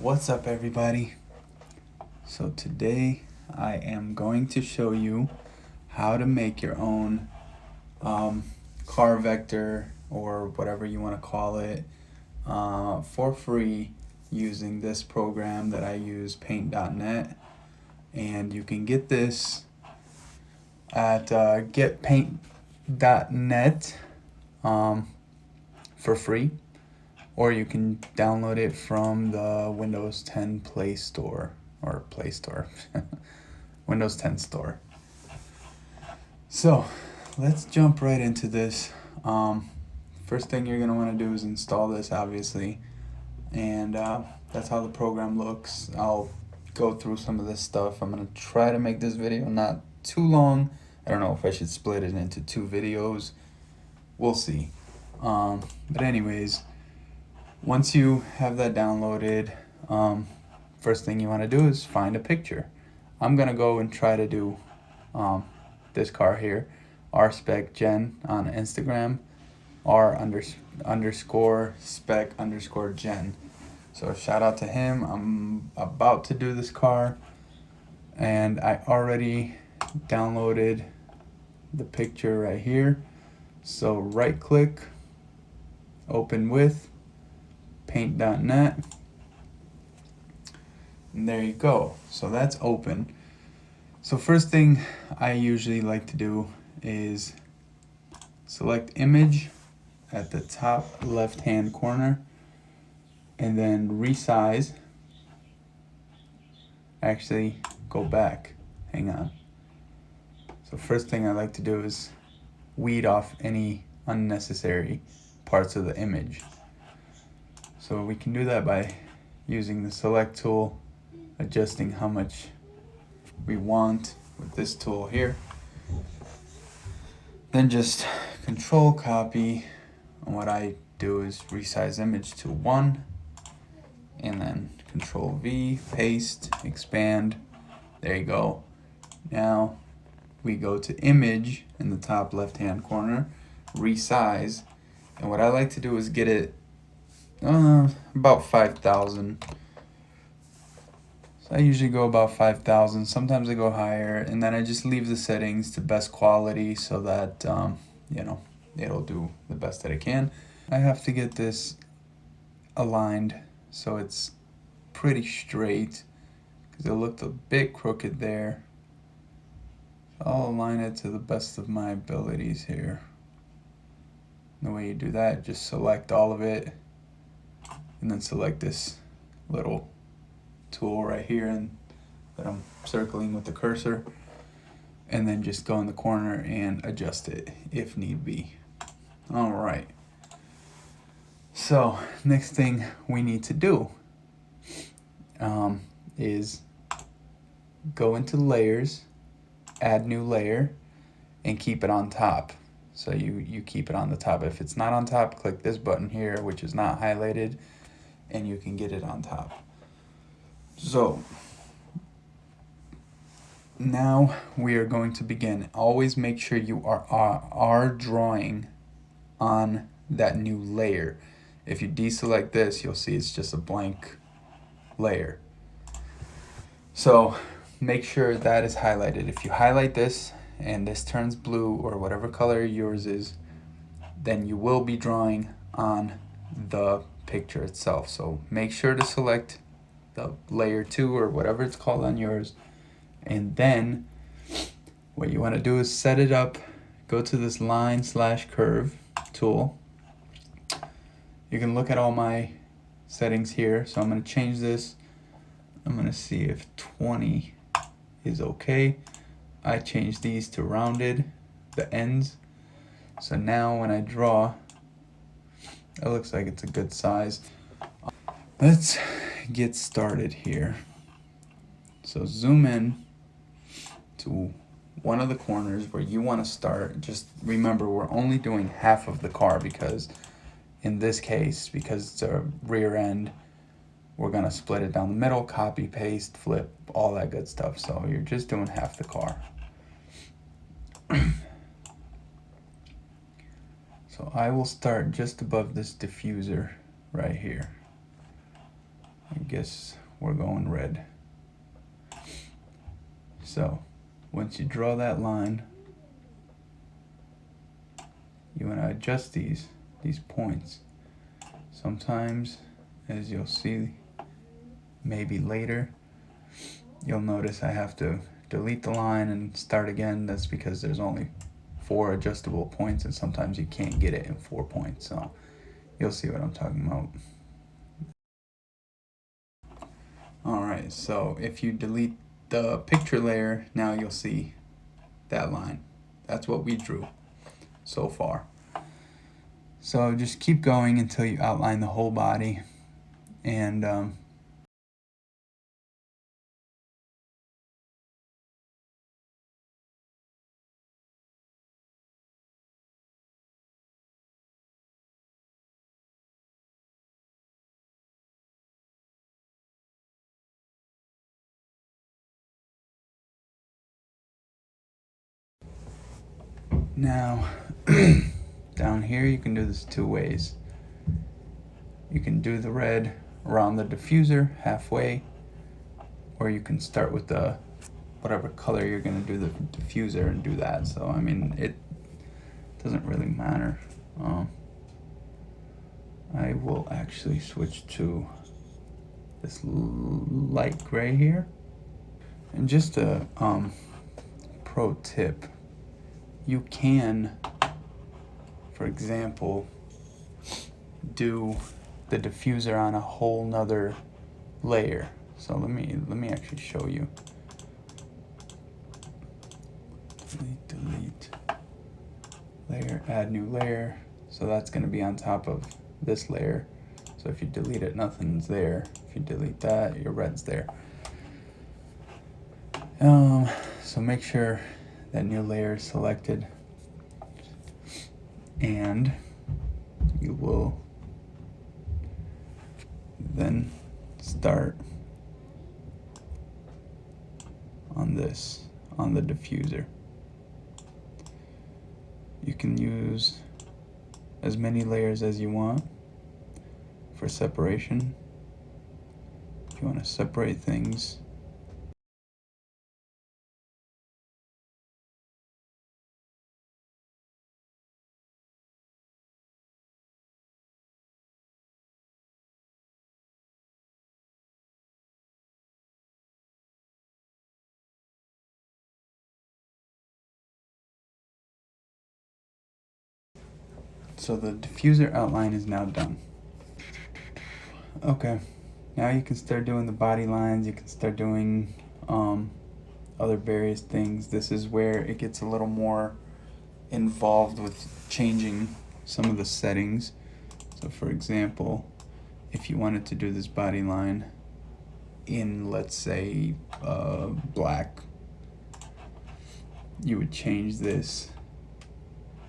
What's up, everybody? So today I am going to show you how to make your own car vector or whatever you want to call it for free using this program that I use, paint.net. And you can get this at getpaint.net for free, or you can download it from the Windows 10 Play Store or Play Store, Windows 10 Store. So let's jump right into this. First thing you're going to want to do is install this, obviously, and that's how the program looks. I'll go through some of this stuff. I'm going to try to make this video not too long. I don't know if I should split it into two videos. We'll see. But anyways, once you have that downloaded, first thing you want to do is find a picture. I'm going to go and try to do this car here, rspec-gen on Instagram, r_spec_gen. So shout out to him. I'm about to do this car, and I already downloaded the picture right here. So right click, open with paint.net, and there you go. So that's open. So first thing I usually like to do is select image at the top left hand corner and then resize. Actually, go back. Hang on. So first thing I like to do is weed off any unnecessary parts of the image. So we can do that by using the select tool, adjusting how much we want with this tool here. Then just control copy, and what I do is resize image to 1, and then control V, paste, expand. There you go. Now we go to image in the top left hand corner, resize, and what I like to do is get it about 5,000. So I usually go about 5,000. Sometimes I go higher, and then I just leave the settings to best quality so that it'll do the best that it can. I have to get this aligned so it's pretty straight because it looked a bit crooked there. I'll align it to the best of my abilities here. The way you do that, just select all of it and then select this little tool right here and that I'm circling with the cursor, and then just go in the corner and adjust it if need be. All right. So next thing we need to do is go into layers, add new layer, and keep it on top. So you keep it on the top. If it's not on top, click this button here, which is not highlighted, and you can get it on top. So now we are going to begin. Always make sure you are drawing on that new layer. If you deselect this, you'll see it's just a blank layer. So make sure that is highlighted. If you highlight this and this turns blue or whatever color yours is, then you will be drawing on the picture itself. So make sure to select the layer 2 or whatever it's called on yours, and then what you want to do is set it up. Go to this line/curve tool. You can look at all my settings here. So I'm going to change this. I'm going to see if 20 is okay. I changed these to rounded, the ends. So now when I draw, it looks like it's a good size. Let's get started here. So zoom in to one of the corners where you want to start. Just remember, we're only doing half of the car because in this case, because it's a rear end, we're going to split it down the middle, copy, paste, flip, all that good stuff. So you're just doing half the car. So I will start just above this diffuser right here. Like guess we're going red. So once you draw that line, you want to adjust these points. Sometimes, as you'll see maybe later, you'll notice I have to delete the line and start again. That's because there's only 4 adjustable points, and sometimes you can't get it in 4 points. So you'll see what I'm talking about. Alright, so if you delete the picture layer, now you'll see that line. That's what we drew so far. So just keep going until you outline the whole body, and now down here you can do this 2 ways. You can do the red around the diffuser halfway, or you can start with the whatever color you're going to do the diffuser and do that. So I mean, it doesn't really matter. I will actually switch to this light gray here. And just a pro tip, you can, for example, do the diffuser on a whole nother layer. So let me actually show you. Delete layer, add new layer. So that's going to be on top of this layer. So if you delete it, nothing's there. If you delete that, your red's there. So make sure that new layer is selected, and you will then start on this, on the diffuser. You can use as many layers as you want for separation. If you want to separate things, so the diffuser outline is now done. Okay, now you can start doing the body lines. You can start doing other various things. This is where it gets a little more involved with changing some of the settings. So for example, if you wanted to do this body line in, let's say, black, you would change this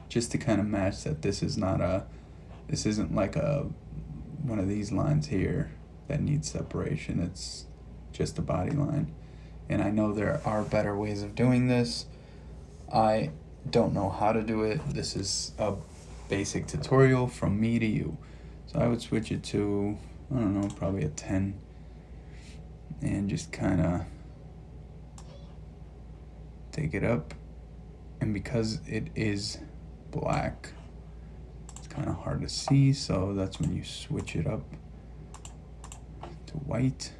just to kind of match that this isn't like one of these lines here that needs separation. It's just a body line. And I know there are better ways of doing this. I don't know how to do it. This is a basic tutorial from me to you. So I would switch it to, I don't know, probably a 10, and just kind of take it up. And because it is black, it's kind of hard to see, so that's when you switch it up to white.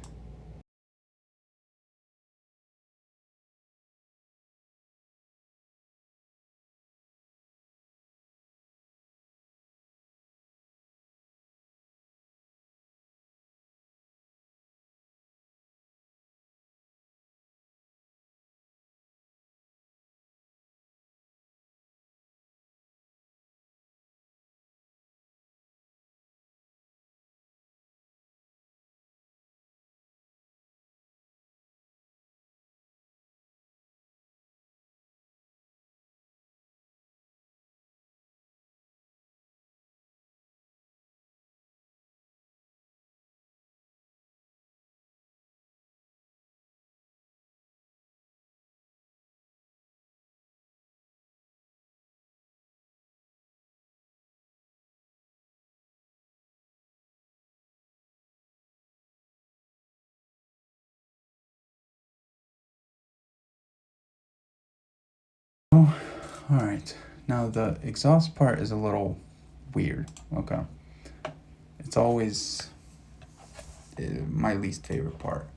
All right, now the exhaust part is a little weird, okay? It's always my least favorite part.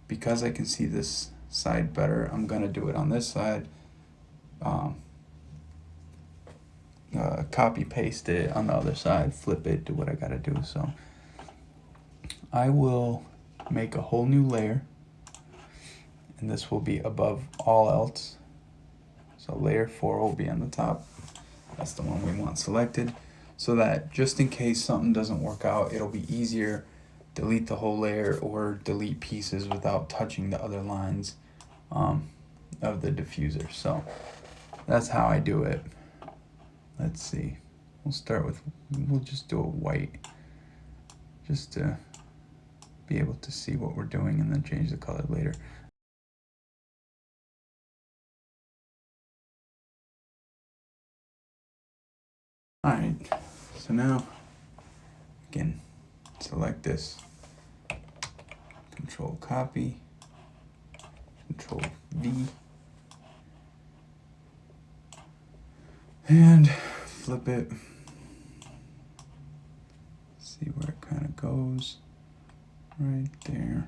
Because I can see this side better, I'm gonna do it on this side. Copy paste it on the other side, flip it, do what I gotta do. So I will make a whole new layer, and this will be above all else. So layer 4 will be on the top. That's the one we want selected, so that just in case something doesn't work out, it'll be easier. Delete the whole layer or delete pieces without touching the other lines of the diffuser. So that's how I do it. Let's see. We'll just do a white, just to be able to see what we're doing and then change the color later. All right, so now, again, select this, Control copy, Control V, and flip it. See where it kind of goes, right there.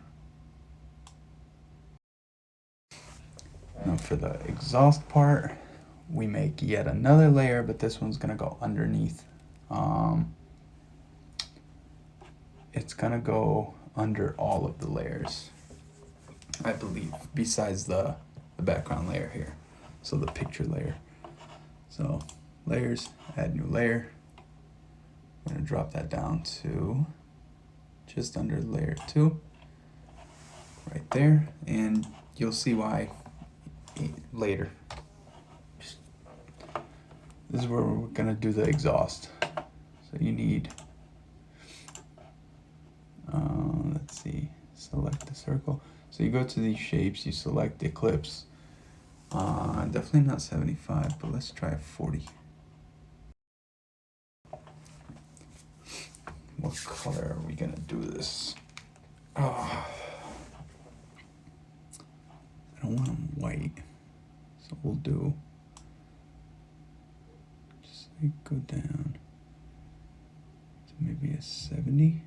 Now for the exhaust part, we make yet another layer, but this one's gonna go underneath. It's gonna go under all of the layers, I believe, besides the background layer here. So the picture layer. So layers, add new layer. I'm gonna drop that down to just under layer 2, right there, and you'll see why later. This is where we're gonna do the exhaust. So you need, let's see, select the circle. So you go to these shapes, you select ellipse. Definitely not 75, but let's try 40. What color are we gonna do this? Oh, I don't want them white, so we'll do, just like go down to maybe a 70,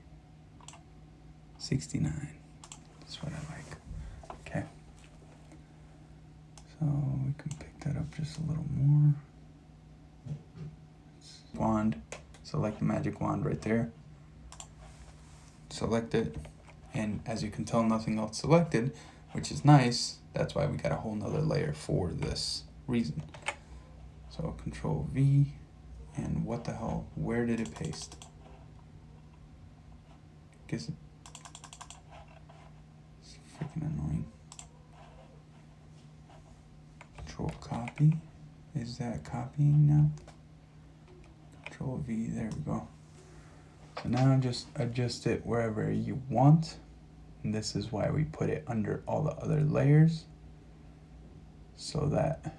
69. That's what I like. Okay. So we can pick that up just a little more. Wand, select the magic wand right there. Select it, and as you can tell, nothing else selected, which is nice. That's why we got a whole nother layer for this reason. So Control V, and what the hell, where did it paste? Guess it's freaking annoying. Control copy, is that copying now? Control V, there we go. So now just adjust it wherever you want. And this is why we put it under all the other layers, so that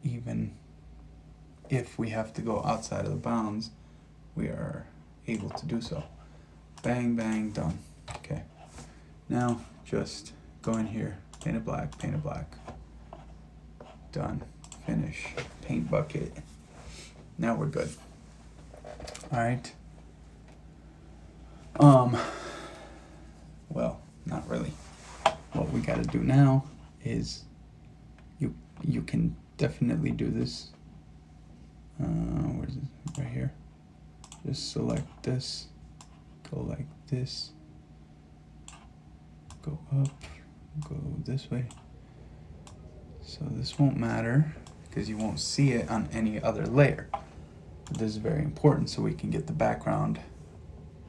even if we have to go outside of the bounds, we are able to do so. Bang, bang, done. Okay. Now just go in here, paint it black, paint it black. Done. Finish. Paint bucket. Now we're good. All right. Well, not really. What we got to do now is you can definitely do this. Where's it? Right here. Just select this. Go like this. Go up. Go this way. So this won't matter because you won't see it on any other layer. But this is very important so we can get the background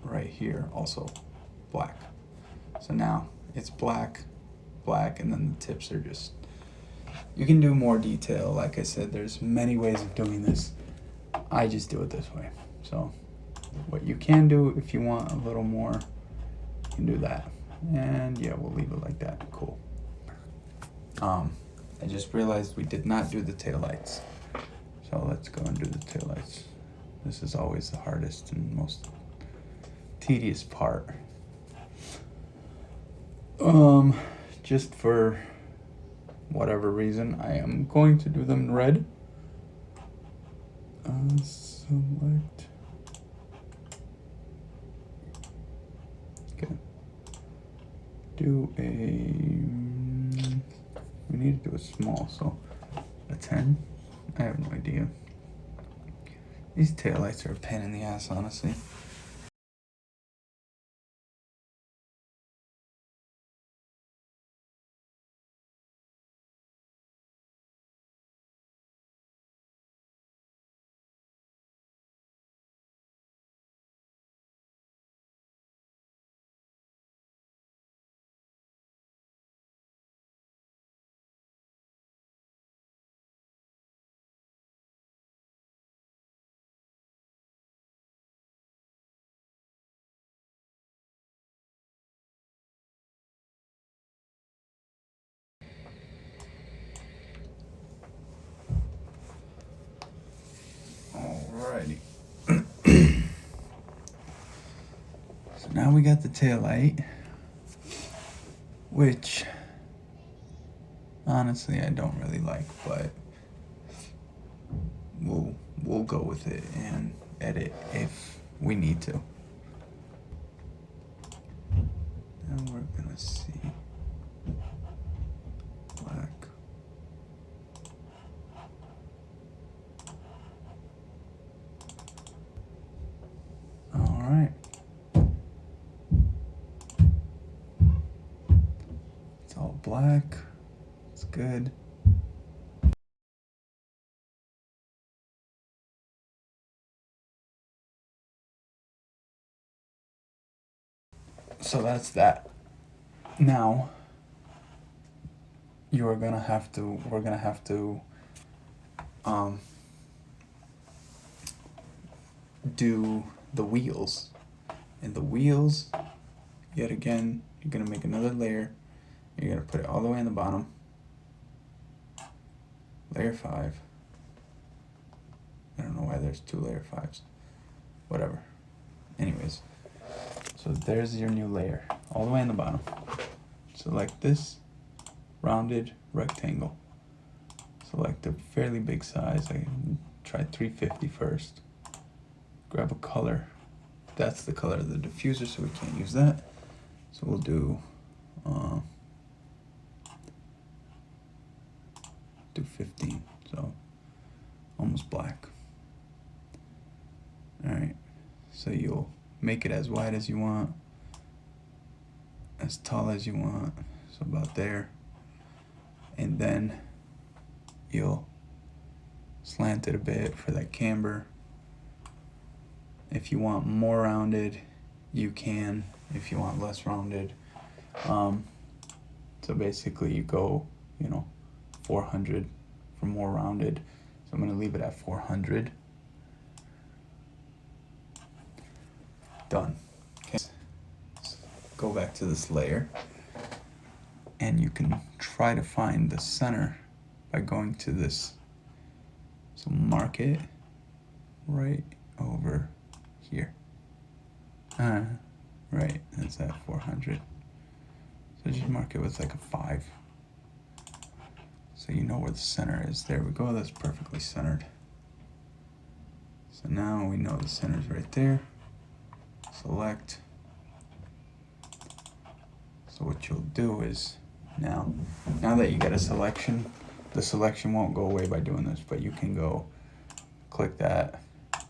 right here also black. So now it's black, black, and then the tips are just, you can do more detail. Like I said, there's many ways of doing this. I just do it this way. So what you can do if you want a little more, you can do that. And yeah, we'll leave it like that. Cool. I just realized we did not do the taillights. So let's go and do the taillights. This is always the hardest and most tedious part. Just for whatever reason, I am going to do them in red. Select. Okay. Do a. We need to do a small, so a 10. I have no idea. These taillights are a pain in the ass, honestly. Alrighty. So now we got the taillight, which honestly I don't really like, but we'll go with it and edit if we need to. Now we're gonna see black. All right. It's all black. It's good. So that's that. Now we're gonna have to do the wheels. And the wheels, yet again, you're gonna make another layer. You're gonna put it all the way in the bottom. Layer 5. I don't know why there's 2 layer 5s. Whatever. Anyways, so there's your new layer, all the way in the bottom. Select this rounded rectangle. Select a fairly big size. I try 350 first. Grab a color. That's the color of the diffuser, so we can't use that. So we'll do 15, so almost black. All right, so you'll make it as wide as you want, as tall as you want, so about there, and then you'll slant it a bit for that camber. If you want more rounded, you can. If you want less rounded, so basically you go, 400 for more rounded. So I'm going to leave it at 400. Done. Okay. Go back to this layer, and you can try to find the center by going to this. So mark it right over here. Right, that's at 400. So just mark it with like a 5. So you know where the center is. There we go, that's perfectly centered. So now we know the center is right there. Select. So what you'll do is, now that you get a selection, the selection won't go away by doing this, but you can go click that,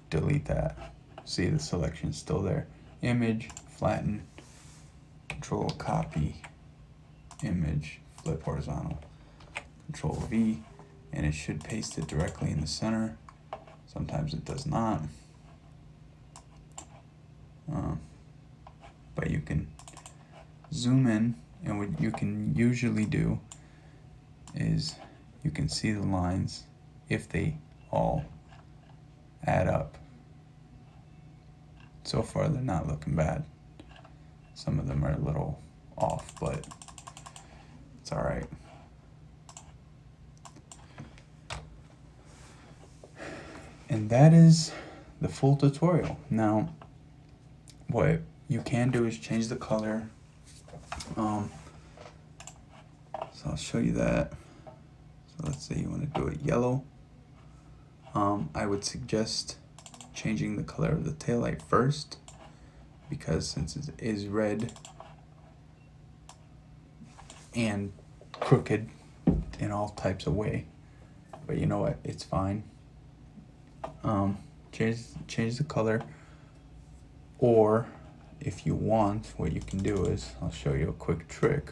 delete that. See, the selection's still there. Image, flatten, Control copy, image, flip horizontal, Control V, and it should paste it directly in the center. Sometimes it does not. But you can zoom in, and what you can usually do is you can see the lines if they all add up. So far they're not looking bad. Some of them are a little off, but it's all right. And that is the full tutorial. Now, what you can do is change the color. So I'll show you that. So let's say you want to do it yellow. I would suggest changing the color of the taillight first, because since it is red and crooked in all types of way, but you know what, it's fine. Change the color, or if you want, what you can do is, I'll show you a quick trick.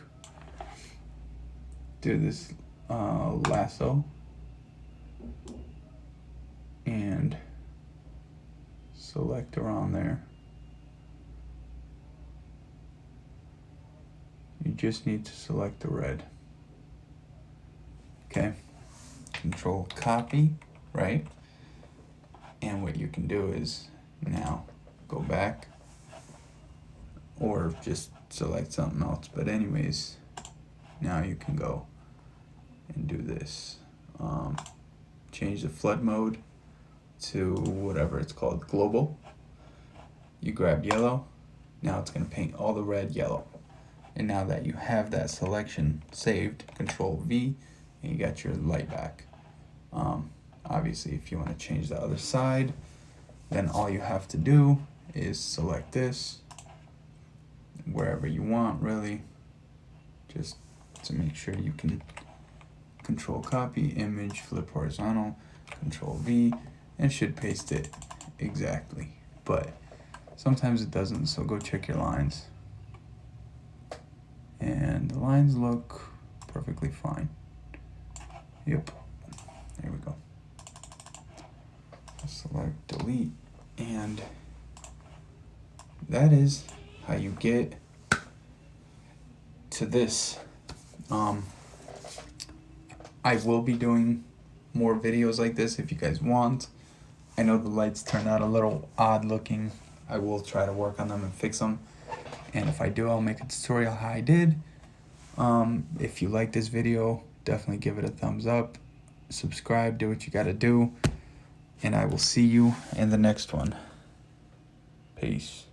Do this lasso and select around there. You just need to select the red. Okay, control copy, right? And what you can do is now go back, or just select something else. But anyways, now you can go and do this. Change the flood mode to whatever it's called, global. You grab yellow. Now it's going to paint all the red yellow. And now that you have that selection saved, Control V, and you got your light back. Obviously, if you want to change the other side, then all you have to do is select this wherever you want, really, just to make sure you can control copy, image, flip horizontal, Control V, and should paste it exactly. But sometimes it doesn't, so go check your lines. And the lines look perfectly fine. Yep, there we go. Select delete, and that is how you get to this. I will be doing more videos like this if you guys want. I know the lights turned out a little odd looking. I will try to work on them and fix them, and if I do, I'll make a tutorial how I did. If you like this video, definitely give it a thumbs up, subscribe, do what you gotta do, and I will see you in the next one. Peace.